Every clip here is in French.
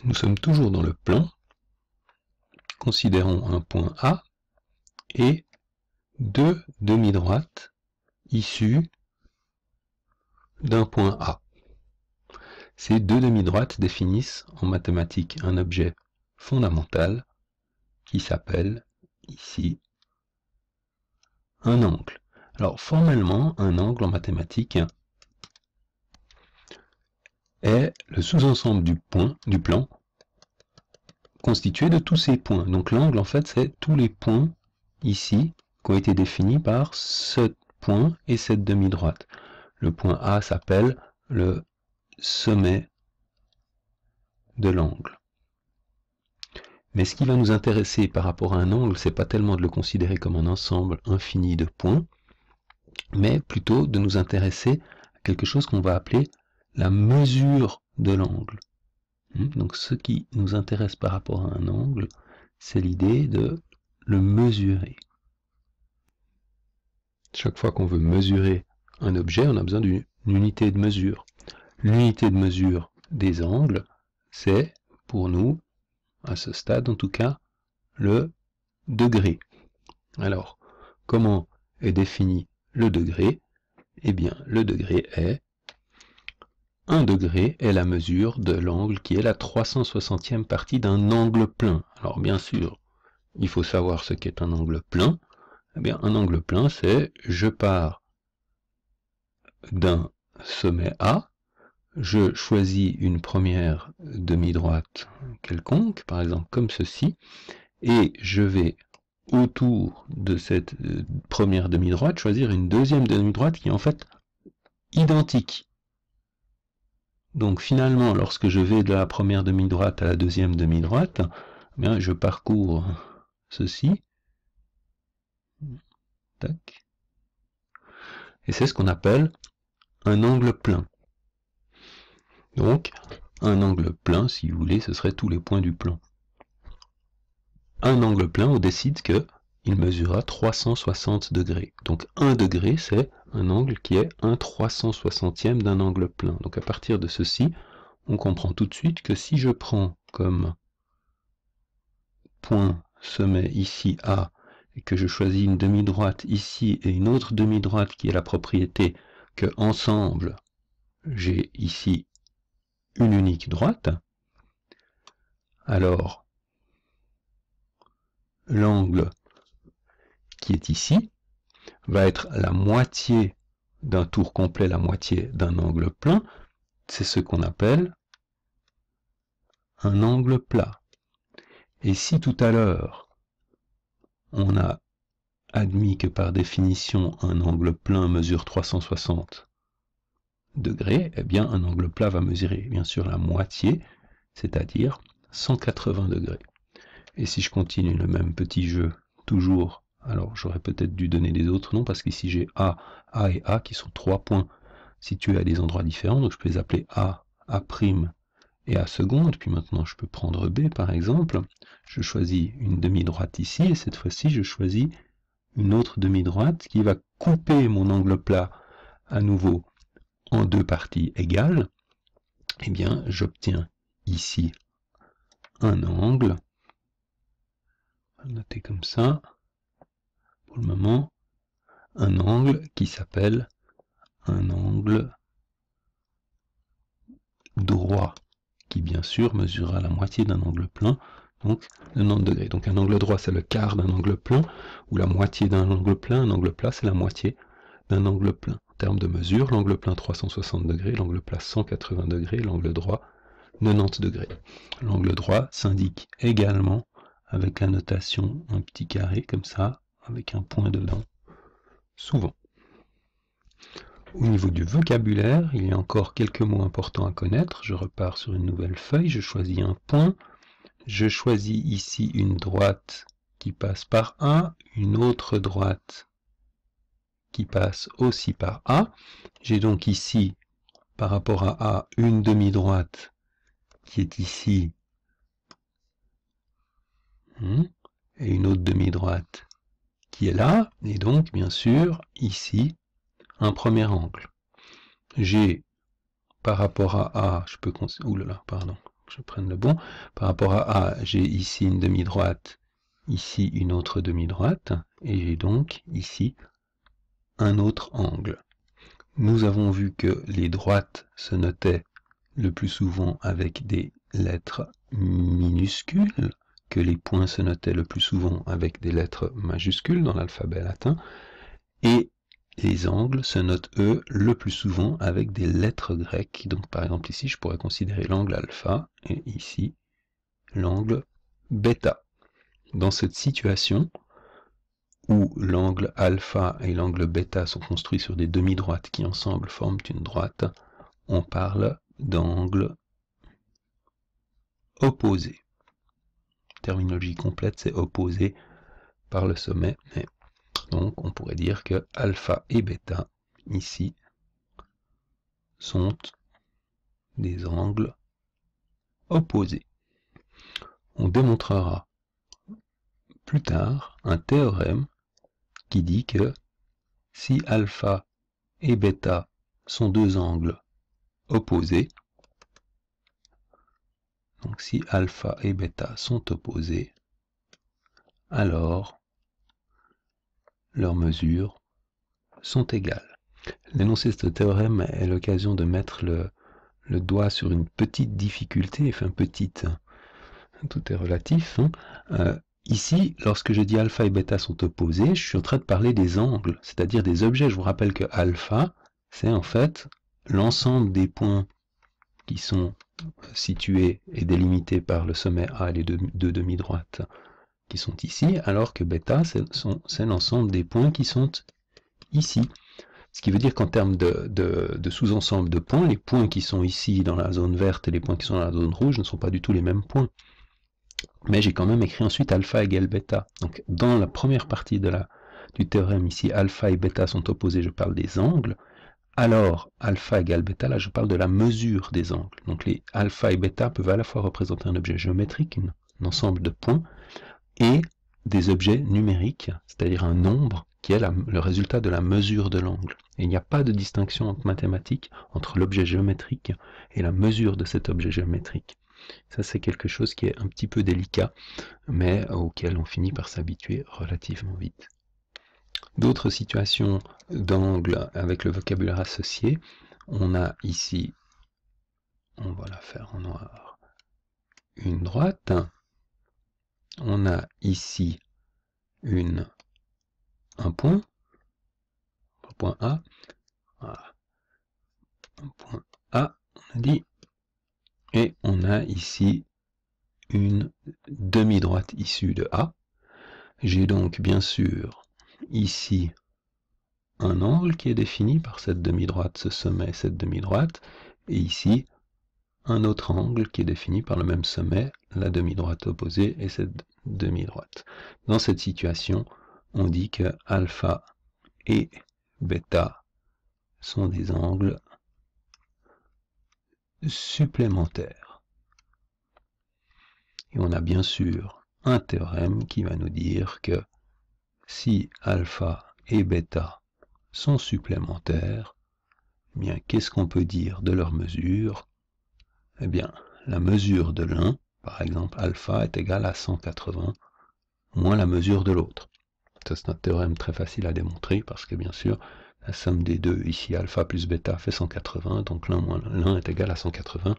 Nous sommes toujours dans le plan. Considérons un point A et deux demi-droites issues d'un point A. Ces deux demi-droites définissent en mathématiques un objet fondamental qui s'appelle ici un angle. Alors formellement, un angle en mathématiques est le sous-ensemble du plan constitué de tous ces points. Donc l'angle en fait c'est tous les points ici qui ont été définis par ce point et cette demi-droite. Le point A s'appelle le sommet de l'angle. Mais ce qui va nous intéresser par rapport à un angle, c'est pas tellement de le considérer comme un ensemble infini de points, mais plutôt de nous intéresser à quelque chose qu'on va appeler la mesure de l'angle. Donc ce qui nous intéresse par rapport à un angle, c'est l'idée de le mesurer. Chaque fois qu'on veut mesurer un objet, on a besoin d'une unité de mesure. L'unité de mesure des angles, c'est pour nous, à ce stade en tout cas, le degré. Alors, comment est défini le degré? Eh bien, le degré est 1 degré est la mesure de l'angle qui est la 360e partie d'un angle plein. Alors bien sûr, il faut savoir ce qu'est un angle plein. Eh bien, un angle plein, c'est je pars d'un sommet A, je choisis une première demi-droite quelconque, par exemple comme ceci, et je vais autour de cette première demi-droite choisir une deuxième demi-droite qui est en fait identique. Donc finalement, lorsque je vais de la première demi-droite à la deuxième demi-droite, eh bien, je parcours ceci. Tac. Et c'est ce qu'on appelle un angle plein. Donc, un angle plein, si vous voulez, ce serait tous les points du plan. Un angle plein, on décide qu'il mesurera 360 degrés. Donc 1 degré, c'est un angle qui est 1/360e d'un angle plein. Donc à partir de ceci, on comprend tout de suite que si je prends comme point sommet ici A, et que je choisis une demi-droite ici et une autre demi-droite qui est la propriété que ensemble j'ai ici une unique droite, alors l'angle qui est ici va être la moitié d'un tour complet, la moitié d'un angle plein. C'est ce qu'on appelle un angle plat. Et si tout à l'heure on a admis que par définition un angle plein mesure 360 degrés, eh bien un angle plat va mesurer bien sûr la moitié, c'est-à-dire 180 degrés. Et si je continue le même petit jeu, toujours, alors j'aurais peut-être dû donner des autres noms, parce qu'ici j'ai A, A et A qui sont 3 points situés à des endroits différents, donc je peux les appeler A, A' et A seconde, puis maintenant je peux prendre B par exemple, je choisis une demi-droite ici, et cette fois-ci je choisis une autre demi-droite qui va couper mon angle plat à nouveau en deux parties égales, et bien j'obtiens ici un angle, on va noter comme ça, pour le moment, un angle qui s'appelle un angle droit, qui bien sûr mesurera la moitié d'un angle plein, donc 90 degrés. Donc un angle droit c'est le quart d'un angle plein, ou la moitié d'un angle plein, un angle plat c'est la moitié d'un angle plein. En termes de mesure, l'angle plein 360 degrés, l'angle plat 180 degrés, l'angle droit 90 degrés. L'angle droit s'indique également avec la notation un petit carré comme ça, avec un point dedans, souvent. Au niveau du vocabulaire, il y a encore quelques mots importants à connaître. Je repars sur une nouvelle feuille, je choisis un point, je choisis ici une droite qui passe par A, une autre droite qui passe aussi par A. J'ai donc ici, par rapport à A, une demi-droite qui est ici, et une autre demi-droite qui est là, et donc, bien sûr, ici, un premier angle. J'ai, par rapport à A, je peux je prenne le bon. Par rapport à A, j'ai ici une demi-droite, ici une autre demi-droite, et j'ai donc ici un autre angle. Nous avons vu que les droites se notaient le plus souvent avec des lettres minuscules, que les points se notaient le plus souvent avec des lettres majuscules dans l'alphabet latin, et les angles se notent, eux, le plus souvent avec des lettres grecques. Donc par exemple ici, je pourrais considérer l'angle alpha, et ici, l'angle bêta. Dans cette situation, où l'angle alpha et l'angle bêta sont construits sur des demi-droites qui ensemble forment une droite, on parle d'angle opposé. Terminologie complète, c'est opposé par le sommet. Et donc on pourrait dire que alpha et bêta, ici, sont des angles opposés. On démontrera plus tard un théorème qui dit que si alpha et bêta sont deux angles opposés, donc si alpha et bêta sont opposés, alors leurs mesures sont égales. L'énoncé de ce théorème est l'occasion de mettre le doigt sur une petite difficulté, enfin petite, tout est relatif. Ici, lorsque je dis alpha et bêta sont opposés, je suis en train de parler des angles, c'est-à-dire des objets. Je vous rappelle que alpha, c'est en fait l'ensemble des points qui sont situés et délimités par le sommet A et les deux demi-droites qui sont ici, alors que bêta, c'est l'ensemble des points qui sont ici. Ce qui veut dire qu'en termes de sous-ensemble de points, les points qui sont ici dans la zone verte et les points qui sont dans la zone rouge ne sont pas du tout les mêmes points. Mais j'ai quand même écrit ensuite alpha égale bêta. Donc dans la première partie du théorème ici, alpha et bêta sont opposés, je parle des angles. Alors, alpha égale bêta, là je parle de la mesure des angles. Donc les alpha et bêta peuvent à la fois représenter un objet géométrique, un ensemble de points, et des objets numériques, c'est-à-dire un nombre qui est le résultat de la mesure de l'angle. Et il n'y a pas de distinction entre mathématiques entre l'objet géométrique et la mesure de cet objet géométrique. Ça, c'est quelque chose qui est un petit peu délicat, mais auquel on finit par s'habituer relativement vite. D'autres situations d'angle avec le vocabulaire associé, on a ici, on va la faire en noir, une droite, on a ici un point A, voilà. Un point A, on a dit, et on a ici une demi-droite issue de A. J'ai donc bien sûr ici un angle qui est défini par cette demi-droite, ce sommet, cette demi-droite, et ici un autre angle qui est défini par le même sommet, la demi-droite opposée et cette demi-droite. Dans cette situation, on dit que alpha et bêta sont des angles supplémentaires. Et on a bien sûr un théorème qui va nous dire que si alpha et bêta sont supplémentaires, eh bien qu'est-ce qu'on peut dire de leur mesure? Eh bien, la mesure de l'un, par exemple alpha, est égale à 180 moins la mesure de l'autre. Ça, c'est un théorème très facile à démontrer parce que bien sûr, la somme des deux, ici alpha plus bêta, fait 180, donc l'un est égal à 180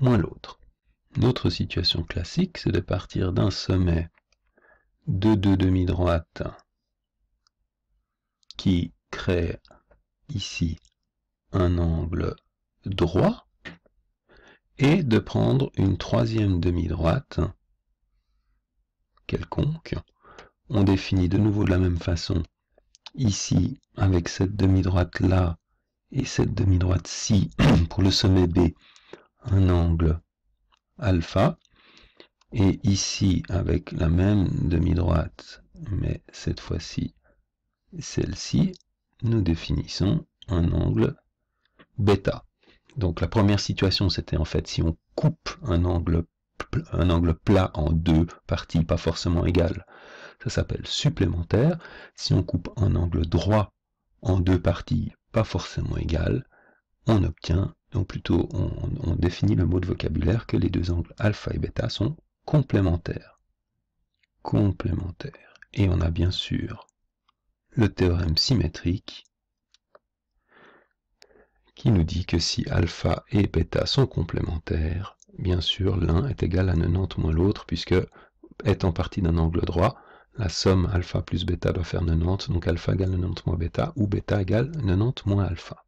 moins l'autre. Une autre situation classique, c'est de partir d'un sommet de deux demi-droites qui crée ici un angle droit, et de prendre une troisième demi-droite quelconque. On définit de nouveau de la même façon, ici, avec cette demi-droite là, et cette demi-droite-ci, pour le sommet B, un angle alpha, et ici, avec la même demi-droite, mais cette fois-ci, celle-ci, nous définissons un angle bêta. Donc la première situation, c'était en fait si on coupe un angle plat en deux parties pas forcément égales, ça s'appelle supplémentaire. Si on coupe un angle droit en deux parties pas forcément égales, on obtient donc plutôt on définit le mot de vocabulaire que les deux angles alpha et bêta sont complémentaires. Complémentaires. Et on a bien sûr le théorème symétrique qui nous dit que si alpha et bêta sont complémentaires, bien sûr l'un est égal à 90 moins l'autre, puisque étant partie d'un angle droit, la somme alpha plus bêta doit faire 90, donc alpha égale 90 moins bêta, ou bêta égale 90 moins alpha.